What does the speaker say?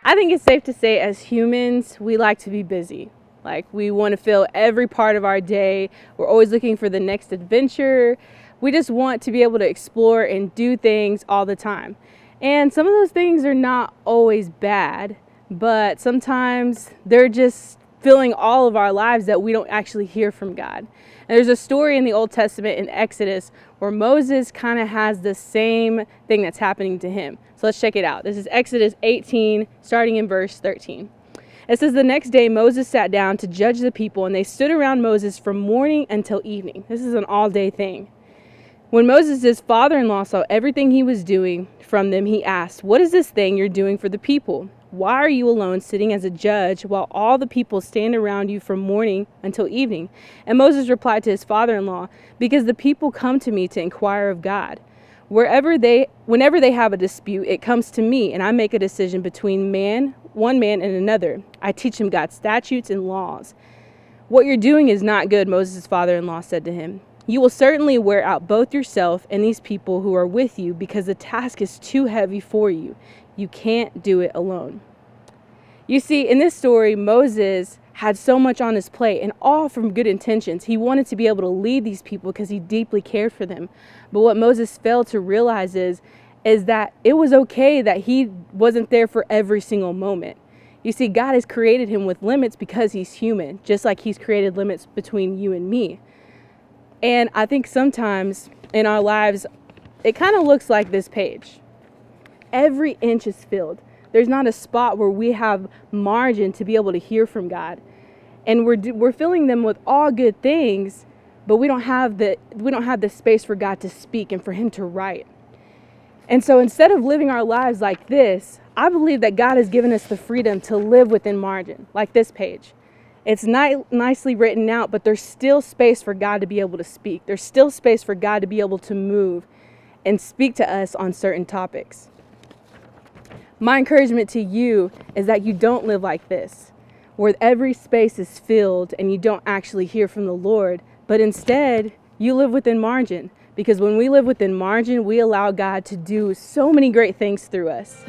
I think it's safe to say as humans, we like to be busy. Like we want to fill every part of our day. We're always looking for the next adventure. We just want to be able to explore and do things all the time. And some of those things are not always bad, but sometimes they're just filling all of our lives that we don't actually hear from God. And there's a story in the Old Testament in Exodus where Moses kind of has the same thing that's happening to him. So let's check it out. This is Exodus 18, starting in verse 13. It says, the next day Moses sat down to judge the people, and they stood around Moses from morning until evening. This is an all-day thing. When Moses' father-in-law saw everything he was doing from them, he asked, what is this thing you're doing for the people? Why are you alone sitting as a judge while all the people stand around you from morning until evening? And Moses replied to his father-in-law, because the people come to me to inquire of God. Whenever they have a dispute, it comes to me, and I make a decision between one man and another. I teach him God's statutes and laws. What you're doing is not good, Moses' father-in-law said to him. You will certainly wear out both yourself and these people who are with you, because the task is too heavy for you. You can't do it alone. You see, in this story, Moses had so much on his plate, and all from good intentions. He wanted to be able to lead these people because he deeply cared for them. But what Moses failed to realize is that it was okay that he wasn't there for every single moment. You see, God has created him with limits because he's human, just like he's created limits between you and me. And I think sometimes in our lives, it kind of looks like this page. Every inch is filled. There's not a spot where we have margin to be able to hear from God. And we're filling them with all good things, but we don't have the space for God to speak and for him to write. And so instead of living our lives like this, I believe that God has given us the freedom to live within margin, like this page. It's not nicely written out, but there's still space for God to be able to speak. There's still space for God to be able to move and speak to us on certain topics. My encouragement to you is that you don't live like this, where every space is filled and you don't actually hear from the Lord, but instead you live within margin. Because when we live within margin, we allow God to do so many great things through us.